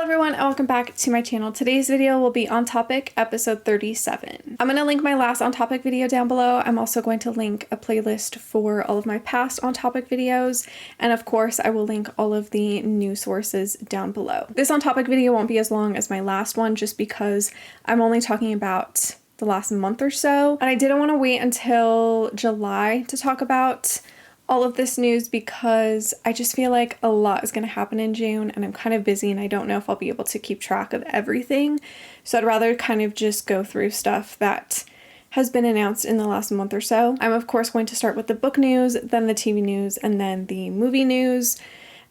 everyone and welcome back to my channel. Today's video will be On Topic episode 37. I'm going to link my last On Topic video down below. I'm also going to link a playlist for all of my past On Topic videos, and of course I will link all of the news sources down below. This On Topic video won't be as long as my last one just because I'm only talking about the last month or so, and I didn't want to wait until July to talk about all of this news because I just feel like a lot is going to happen in June and I'm kind of busy and I don't know if I'll be able to keep track of everything. So I'd rather kind of just go through stuff that has been announced in the last month or so. I'm of course going to start with the book news, then the TV news, and then the movie news.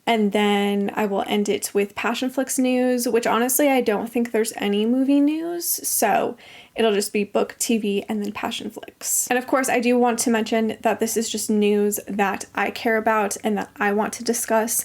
And then I will end it with Passionflix news, which honestly I don't think there's any movie news. So it'll just be book, TV, and then Passionflix. And of course, I do want to mention that this is just news that I care about and that I want to discuss.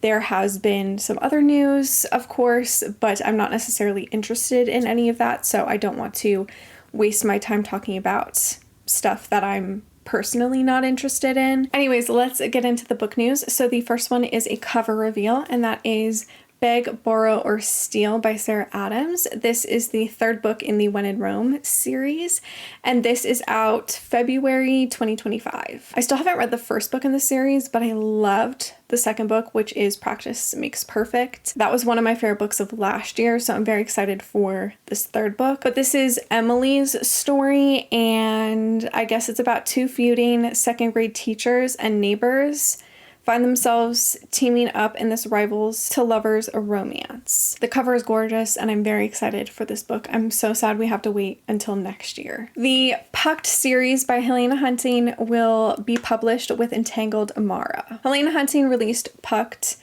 There has been some other news, of course, but I'm not necessarily interested in any of that. So I don't want to waste my time talking about stuff that I'm personally not interested in. Anyways, let's get into the book news. So the first one is a cover reveal, and that is Beg, Borrow, or Steal by Sarah Adams. This is the third book in the When in Rome series, and this is out February 2025. I still haven't read the first book in the series, but I loved the second book, which is Practice Makes Perfect. That was one of my favorite books of last year, so I'm very excited for this third book. But this is Emily's story, and I guess it's about two feuding second grade teachers and neighbors find themselves teaming up in this rivals to lovers romance. The cover is gorgeous and I'm very excited for this book. I'm so sad we have to wait until next year. The Pucked series by Helena Hunting will be published with Untitled Chapter. Helena Hunting released Pucked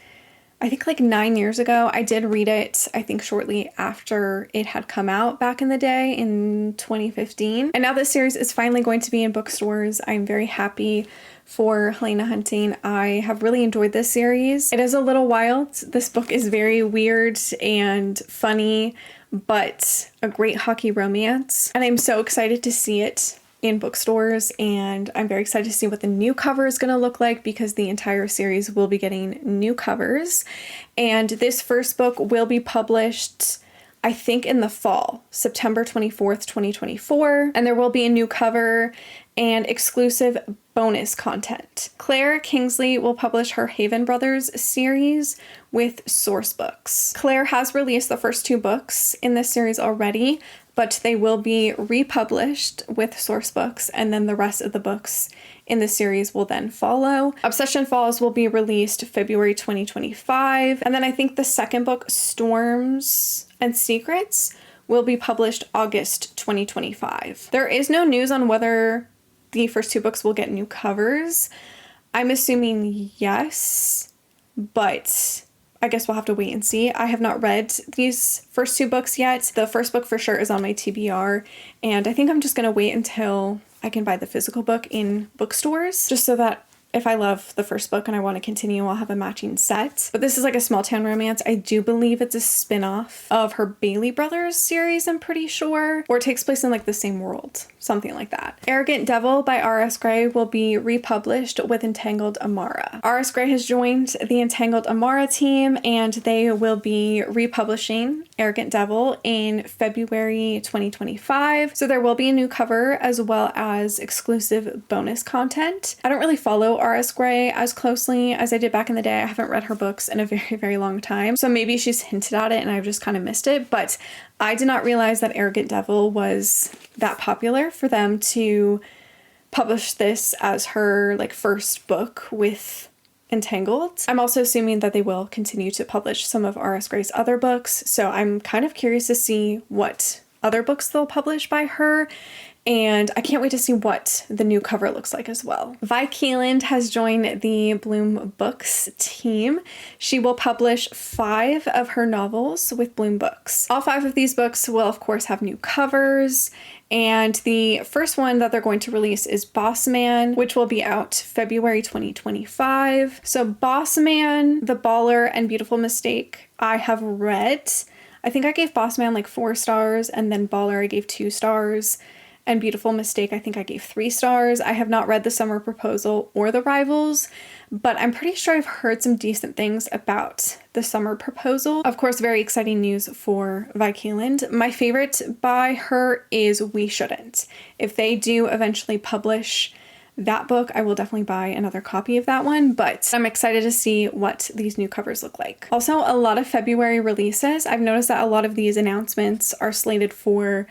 I think like 9 years ago. I did read it, I think shortly after it had come out back in the day in 2015. And now this series is finally going to be in bookstores. I'm very happy for Helena Hunting. I have really enjoyed this series. It is a little wild. This book is very weird and funny, but a great hockey romance. And I'm so excited to see it in bookstores, and I'm very excited to see what the new cover is going to look like because the entire series will be getting new covers. And this first book will be published, I think, in the fall, September 24th, 2024, and there will be a new cover and exclusive bonus content. Claire Kingsley will publish her Haven Brothers series with Source Books. Claire has released the first two books in this series already, but they will be republished with Source Books, and then the rest of the books in the series will then follow. Obsession Falls will be released February 2025, and then I think the second book, Storms and Secrets, will be published August 2025. There is no news on whether the first two books will get new covers. I'm assuming yes, but I guess we'll have to wait and see. I have not read these first two books yet. The first book for sure is on my TBR, and I think I'm just going to wait until I can buy the physical book in bookstores, just so that if I love the first book and I want to continue, I'll have a matching set. But this is like a small town romance. I do believe it's a spin-off of her Bailey Brothers series, I'm pretty sure. Or it takes place in like the same world, something like that. Arrogant Devil by R.S. Gray will be republished with Untitled Chapter. R.S. Gray has joined the Untitled Chapter team, and they will be republishing Arrogant Devil in February 2025. So there will be a new cover as well as exclusive bonus content. I don't really follow R.S. Gray as closely as I did back in the day. I haven't read her books in a very, very long time. So maybe she's hinted at it and I've just kind of missed it. But I did not realize that Arrogant Devil was that popular for them to publish this as her like first book with Entangled. I'm also assuming that they will continue to publish some of R.S. Gray's other books. So I'm kind of curious to see what other books they'll publish by her. And I can't wait to see what the new cover looks like as well. Vi Keeland has joined the Bloom Books team. She will publish 5 of her novels with Bloom Books. All 5 of these books will of course have new covers, and the first one that they're going to release is Boss Man, which will be out February 2025. So Boss Man, The Baller, and Beautiful Mistake I have read. I think I gave Boss Man like 4 stars, and then Baller I gave 2 stars. and Beautiful Mistake, I think I gave 3 stars. I have not read The Summer Proposal or The Rivals, but I'm pretty sure I've heard some decent things about The Summer Proposal. Of course, very exciting news for Vi Keeland. My favorite by her is We Shouldn't. If they do eventually publish that book, I will definitely buy another copy of that one, but I'm excited to see what these new covers look like. Also, a lot of February releases. I've noticed that a lot of these announcements are slated for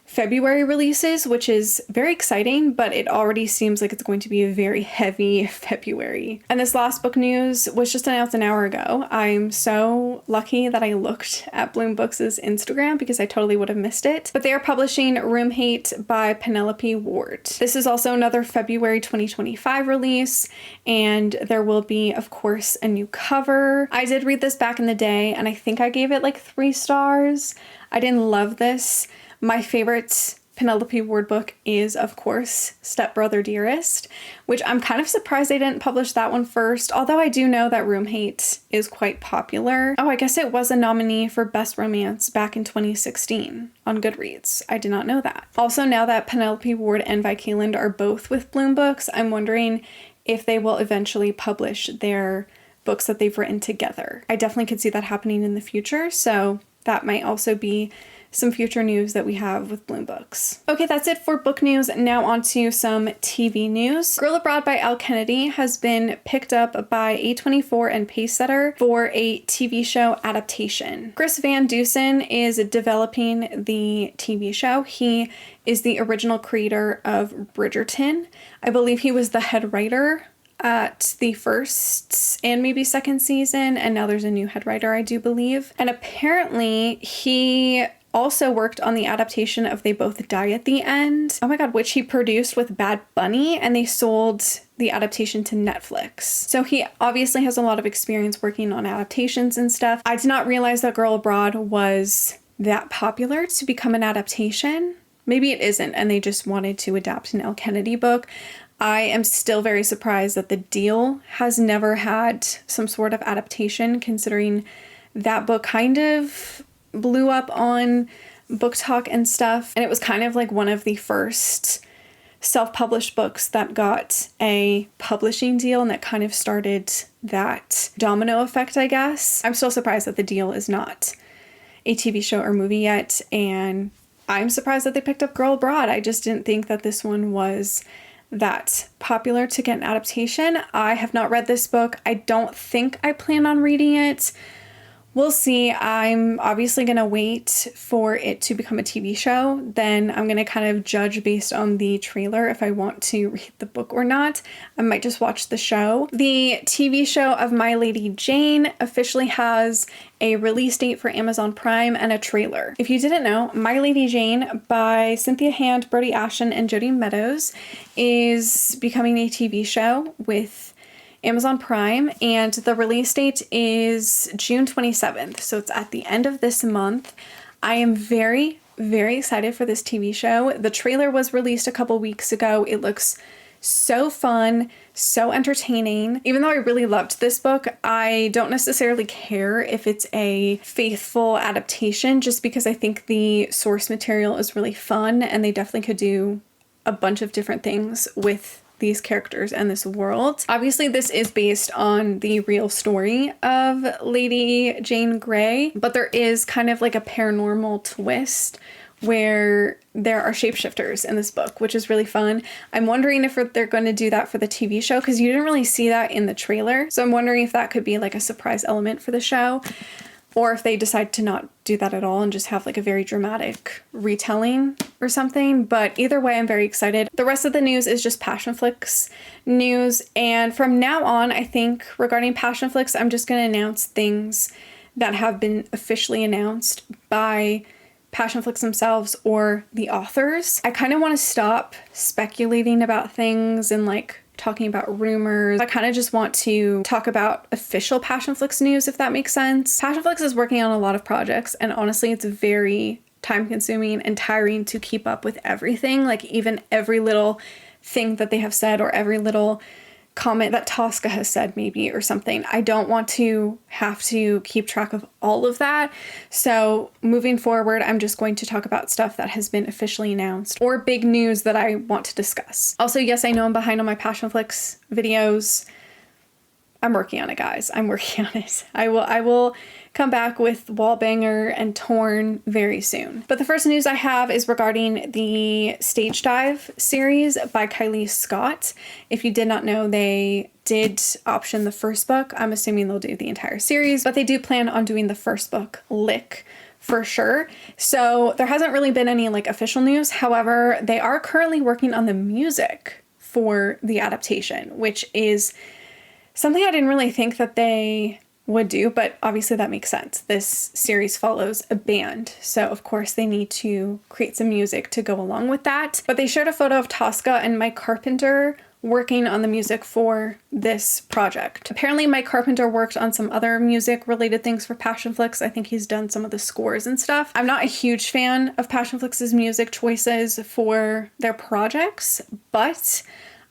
February releases, which is very exciting, but it already seems like it's going to be a very heavy February. And this last book news was just announced an hour ago. I'm so lucky that I looked at Bloom Books' Instagram because I totally would have missed it. But they are publishing Room Hate by Penelope Ward. This is also another February 2025 release, and there will be, of course, a new cover. I did read this back in the day, and I think I gave it like 3 stars. I didn't love this. My favorite Penelope Ward book is, of course, Stepbrother Dearest, which I'm kind of surprised they didn't publish that one first, although I do know that Room Hate is quite popular. Oh, I guess it was a nominee for Best Romance back in 2016 on Goodreads. I did not know that. Also, now that Penelope Ward and Vi Keeland are both with Bloom Books, I'm wondering if they will eventually publish their books that they've written together. I definitely could see that happening in the future, so that might also be some future news that we have with Bloom Books. Okay, that's it for book news. Now on to some TV news. Girl Abroad by Elle Kennedy has been picked up by A24 and Pacesetter for a TV show adaptation. Chris Van Dusen is developing the TV show. He is the original creator of Bridgerton. I believe he was the head writer at the first and maybe second season, and now there's a new head writer, I do believe. And apparently he also worked on the adaptation of They Both Die at the End, oh my god, which he produced with Bad Bunny, and they sold the adaptation to Netflix. So he obviously has a lot of experience working on adaptations and stuff. I did not realize that Girl Abroad was that popular to become an adaptation. Maybe it isn't, and they just wanted to adapt an Elle Kennedy book. I am still very surprised that The Deal has never had some sort of adaptation, considering that book kind of blew up on Book Talk and stuff. And it was kind of like one of the first self-published books that got a publishing deal, and that kind of started that domino effect, I guess. I'm still surprised that The Deal is not a TV show or movie yet, and I'm surprised that they picked up Girl Abroad. I just didn't think that this one was that popular to get an adaptation. I have not read this book. I don't think I plan on reading it. We'll see. I'm obviously going to wait for it to become a TV show. Then I'm going to kind of judge based on the trailer if I want to read the book or not. I might just watch the show. The TV show of My Lady Jane officially has a release date for Amazon Prime and a trailer. If you didn't know, My Lady Jane by Cynthia Hand, Brody Ashton, and Jodie Meadows is becoming a TV show with Amazon Prime, and the release date is June 27th, so it's at the end of this month. I am very, very excited for this TV show. The trailer was released a couple weeks ago. It looks so fun, so entertaining. Even though I really loved this book, I don't necessarily care if it's a faithful adaptation, just because I think the source material is really fun, and they definitely could do a bunch of different things with these characters and this world. Obviously, this is based on the real story of Lady Jane Grey, but there is kind of like a paranormal twist where there are shapeshifters in this book, which is really fun. I'm wondering if they're going to do that for the TV show, because you didn't really see that in the trailer. So I'm wondering if that could be like a surprise element for the show, or if they decide to not do that at all and just have like a very dramatic retelling or something. But either way, I'm very excited. The rest of the news is just Passionflix news. And from now on, I think regarding Passionflix, I'm just going to announce things that have been officially announced by Passionflix themselves or the authors. I kind of want to stop speculating about things and like talking about rumors. I kind of just want to talk about official Passionflix news, if that makes sense. Passionflix is working on a lot of projects, and honestly, it's very time consuming and tiring to keep up with everything. Like even every little thing that they have said or every little comment that Tosca has said maybe or something. I don't want to have to keep track of all of that. So moving forward, I'm just going to talk about stuff that has been officially announced or big news that I want to discuss. Also, yes, I know I'm behind on my Passionflix videos. I'm working on it, guys. I'm working on it. I will come back with Wallbanger and Torn very soon. But the first news I have is regarding the Stage Dive series by Kylie Scott. If you did not know, they did option the first book. I'm assuming they'll do the entire series, but they do plan on doing the first book, Lick, for sure. So there hasn't really been any like official news. However, they are currently working on the music for the adaptation, which is something I didn't really think that they would do, but obviously that makes sense. This series follows a band, so of course they need to create some music to go along with that. But they shared a photo of Tosca and Mike Carpenter working on the music for this project. Apparently Mike Carpenter worked on some other music related things for Passionflix. I think he's done some of the scores and stuff. I'm not a huge fan of Passionflix's music choices for their projects, but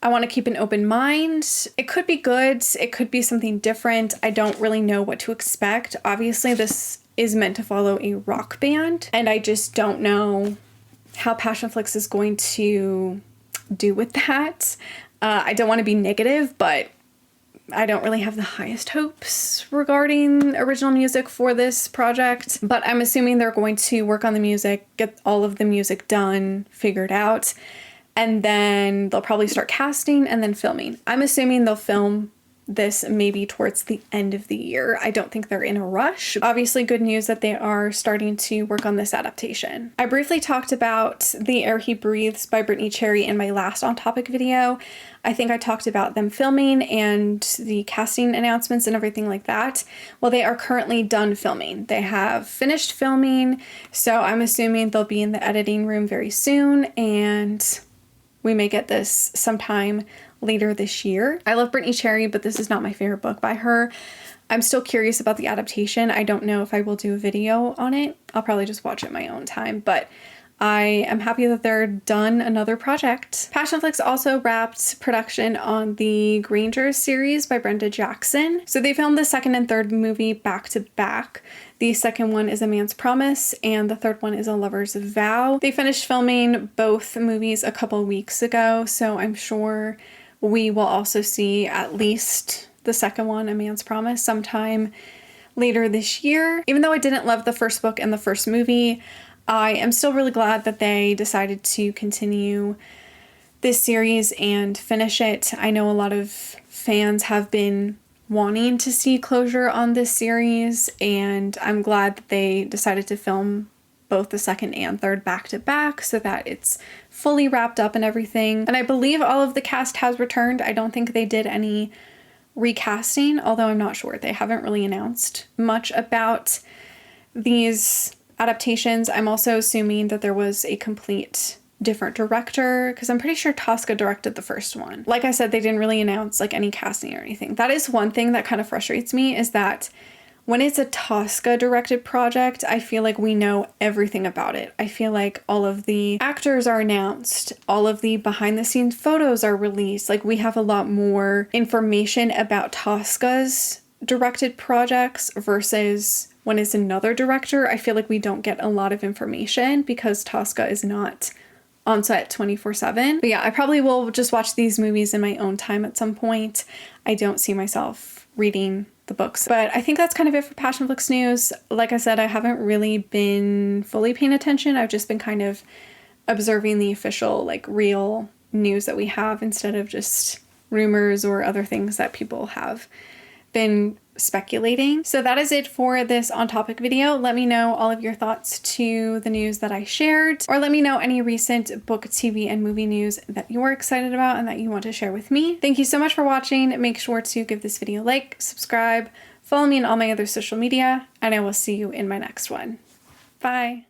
I want to keep an open mind. It could be good. It could be something different. I don't really know what to expect. Obviously, this is meant to follow a rock band, and I just don't know how Passionflix is going to do with that. I don't want to be negative, but I don't really have the highest hopes regarding original music for this project. But I'm assuming they're going to work on the music, get all of the music done, figured out, and then they'll probably start casting and then filming. I'm assuming they'll film this maybe towards the end of the year. I don't think they're in a rush. Obviously, good news that they are starting to work on this adaptation. I briefly talked about The Air He Breathes by Brittany Cherry in my last On Topic video. I think I talked about them filming and the casting announcements and everything like that. Well, they are currently done filming. They have finished filming, so I'm assuming they'll be in the editing room very soon, and we may get this sometime later this year. I love Brittany Cherry, but this is not my favorite book by her. I'm still curious about the adaptation. I don't know if I will do a video on it. I'll probably just watch it my own time, but I am happy that they're done another project. Passionflix also wrapped production on the Grangers series by Brenda Jackson. So they filmed the second and third movie back to back. The second one is A Man's Promise, and the third one is A Lover's Vow. They finished filming both movies a couple weeks ago, so I'm sure we will also see at least the second one, A Man's Promise, sometime later this year. Even though I didn't love the first book and the first movie, I am still really glad that they decided to continue this series and finish it. I know a lot of fans have been wanting to see closure on this series, and I'm glad that they decided to film both the second and third back to back so that it's fully wrapped up and everything. And I believe all of the cast has returned. I don't think they did any recasting, although I'm not sure. They haven't really announced much about these adaptations. I'm also assuming that there was a complete different director, because I'm pretty sure Tosca directed the first one. Like I said, they didn't really announce like any casting or anything. That is one thing that kind of frustrates me, is that when it's a Tosca directed project, I feel like we know everything about it. I feel like all of the actors are announced, all of the behind the scenes photos are released. Like, we have a lot more information about Tosca's directed projects versus when it's another director. I feel like we don't get a lot of information because Tosca is not on set 24/7. But yeah, I probably will just watch these movies in my own time at some point. I don't see myself reading the books. But I think that's kind of it for Passionflix news. Like I said, I haven't really been fully paying attention. I've just been kind of observing the official, like, real news that we have instead of just rumors or other things that people have been speculating. So that is it for this On Topic video. Let me know all of your thoughts to the news that I shared, or let me know any recent book, TV, and movie news that you're excited about and that you want to share with me. Thank you so much for watching. Make sure to give this video a like, subscribe, follow me on all my other social media, and I will see you in my next one. Bye.